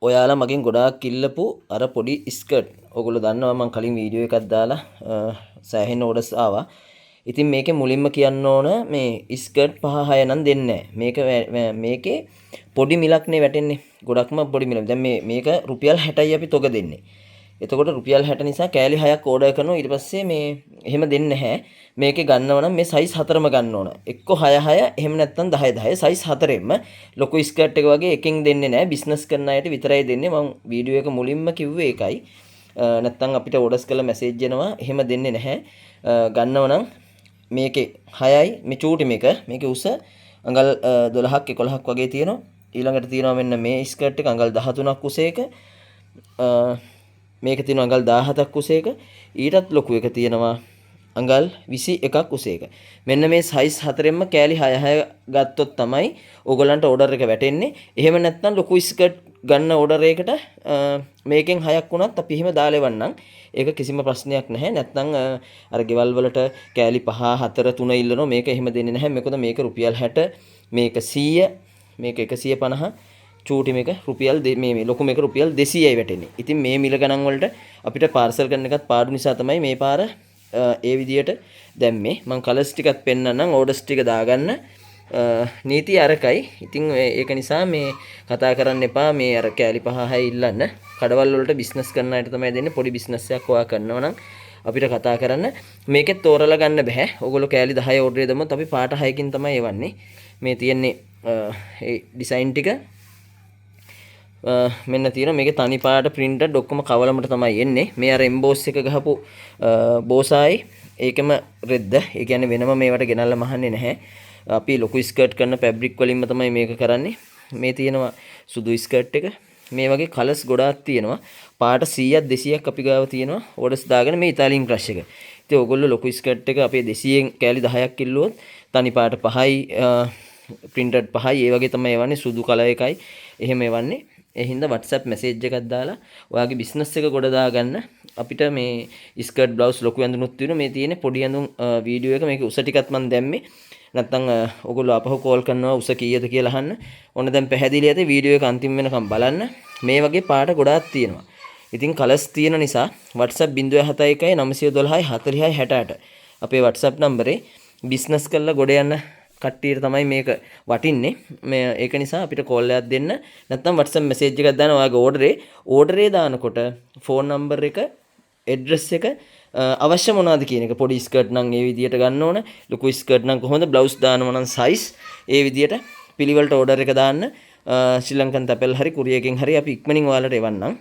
ඔයාලා මගෙන් ගොඩාක් ඉල්ලපු අර පොඩි ස්කර්ට් ඔයගොල්ලෝ දන්නවා මම කලින් වීඩියෝ එකක් දාලා සෑහෙන ඕඩර්ස් ආවා. ඉතින් මේකේ මුලින්ම කියන්න ඕන මේ ස්කර්ට් 5-6 නම් දෙන්නේ නැහැ. මේකේ පොඩි මිලක් නේ වැටෙන්නේ. ගොඩක්ම පොඩි මිලක්. දැන් මේක රුපියල් 60යි අපි තොග දෙන්නේ. එතකොට රුපියල් 60 නිසා කෑලි 6ක් ඕඩර් කරනවා. ඊට පස්සේ මේ එහෙම දෙන්නේ නැහැ. මේකේ ගන්නව නම් මේ සයිස් 4ම ගන්න ඕන. එක්ක 6 6 එහෙම නැත්නම් 10 10 සයිස් 4ෙම ලොකු ස්කර්ට් එක වගේ එකෙන් දෙන්නේ නැහැ. බිස්නස් කරන අයට විතරයි දෙන්නේ. මම වීඩියෝ එක මුලින්ම කිව්වේ ඒකයි. නැත්නම් අපිට ඕඩර්ස් කරලා මැසේජ් එනවා. එහෙම දෙන්නේ නැහැ. ගන්නව නම් මේකේ 6යි මේ චූටි මේකේ උස අඟල් 12ක් 11ක් වගේ තියෙනවා. ඊළඟට තියෙනවා මෙන්න මේ ස්කර්ට් එක අඟල් 13ක් උස එක. මේක තියෙනවා අඟල් 17ක් උස එක. ඊටත් ලොකු එක තියෙනවා අඟල් 21ක් උස එක. මෙන්න මේ සයිස් 4ෙන්ම කෑලි 6 6 ගත්තොත් තමයි ඕගොල්ලන්ට ඕඩර් එක වැටෙන්නේ. එහෙම නැත්නම් ලොකු ස්කර්ට් ගන්න ඕඩර් එකකට මේකෙන් 6ක් වුණත් අපි එහෙම දාලා එවන්නම්. ඒක කිසිම ප්‍රශ්නයක් නැහැ. නැත්නම් අර ගෙවල් වලට කෑලි 5 4 3 ඉල්ලනවා. මේක එහෙම දෙන්නේ නැහැ. මොකද මේක රුපියල් 60, මේක 100, මේක 150, චූටි මේක රුපියල් මේ ලොකු මේක රුපියල් 200යි වැටෙන්නේ. ඉතින් මේ මිල ගණන් වලට අපිට පාර්සල් කරන එකත් පාඩු නිසා තමයි මේ පාර ඒ විදියට දැම්මේ. මම කලර්ස් ටිකත් පෙන්නන්නම් ඕඩර්ස් ටික දාගන්න. නීතිය අරකයි. ඉතින් ඒක නිසා මේ කතා කරන්න එපා මේ අර කෑලි 5-6 ඉල්ලන්න. කඩවල් වලට බිස්නස් කරන අයට තමයි දෙන්නේ. පොඩි බිස්නස් එකක් ඔයා කරනවා නම් අපිට කතා කරන්න. මේකෙත් තෝරලා ගන්න බෑ. ඕගොල්ලෝ කෑලි 10 ඕඩර් දෙමුත් අපි පාට 6කින් තමයි එවන්නේ. මේ තියෙන්නේ ඒ ඩිසයින් ටික මෙන්න තියෙනවා. මේකේ තනි පාට printed ඔක්කොම කවලමට තමයි එන්නේ. මේ අර emboss එක ගහපු බෝසායි ඒකම රෙද්ද. ඒ කියන්නේ වෙනම මේවට ගෙනල්ලා මහන්නේ නැහැ. අපි ලොකු ස්කර්ට් කරන ෆැබ්‍රික් වලින්ම තමයි මේක කරන්නේ. මේ තියෙනවා සුදු ස්කර්ට් එක. මේ වගේ කලර්ස් ගොඩාක් තියෙනවා. පාට 100ක් 200ක් අපි ගාව තියෙනවා. ඕඩර්ස් දාගෙන මේ ඉතාලියන් ක්‍රෂ් එක. ඉතින් ඕගොල්ලෝ ලොකු ස්කර්ට් එක අපේ 200න් කෑලි 10ක් කිල්ලුවොත් තනි පාට 5යි printed 5යි ඒ වගේ තමයි එවන්නේ. සුදු කලර් එකයි එහෙම එවන්නේ. ඒ හින්දා WhatsApp message එකක් දාලා ඔයාගේ business එක ගොඩ දාගන්න. අපිට මේ ස්කර්ට් බ්ලවුස් ලොකු ඇඳුනුත් තියෙනවා. මේ තියෙන්නේ පොඩි ඇඳුම් වීඩියෝ එක. මේකේ උස ටිකත් මම දැම්මේ. නැත්තම් ඔයගොල්ලෝ අපහු කෝල් කරනවා උස කීයද කියලා අහන්න. ඔන්න දැන් පැහැදිලි ඇති වීඩියෝ එක අන්තිම වෙනකම් බලන්න. මේ වගේ පාට ගොඩාක් තියෙනවා. ඉතින් කලර්ස් තියෙන නිසා WhatsApp 071 912 40 68 අපේ WhatsApp නම්බරේ බිස්නස් කරලා ගොඩ යන්න කට්ටියට තමයි මේක වටින්නේ. මේ ඒක නිසා අපිට කෝල් එකක් දෙන්න. නැත්නම් WhatsApp message එකක් දාන්න ඔයාගේ ඕඩරේ දානකොට ෆෝන් නම්බර් එක, ඇඩ්‍රස් එක අවශ්‍ය මොනවද කියන එක. පොඩි ස්කර්ට් නම් ඒ විදියට ගන්න ඕන. ලොකු ස්කර්ට් නම් කොහොමද, බ්ලවුස් දානවා නම් සයිස් ඒ විදියට පිළිවෙලට ඕඩර් එක දාන්න. ශ්‍රී ලංකන් තැපැල් හරි කුරියකින් හරි අපි ඉක්මනින් ඔයාලට එවන්නම්.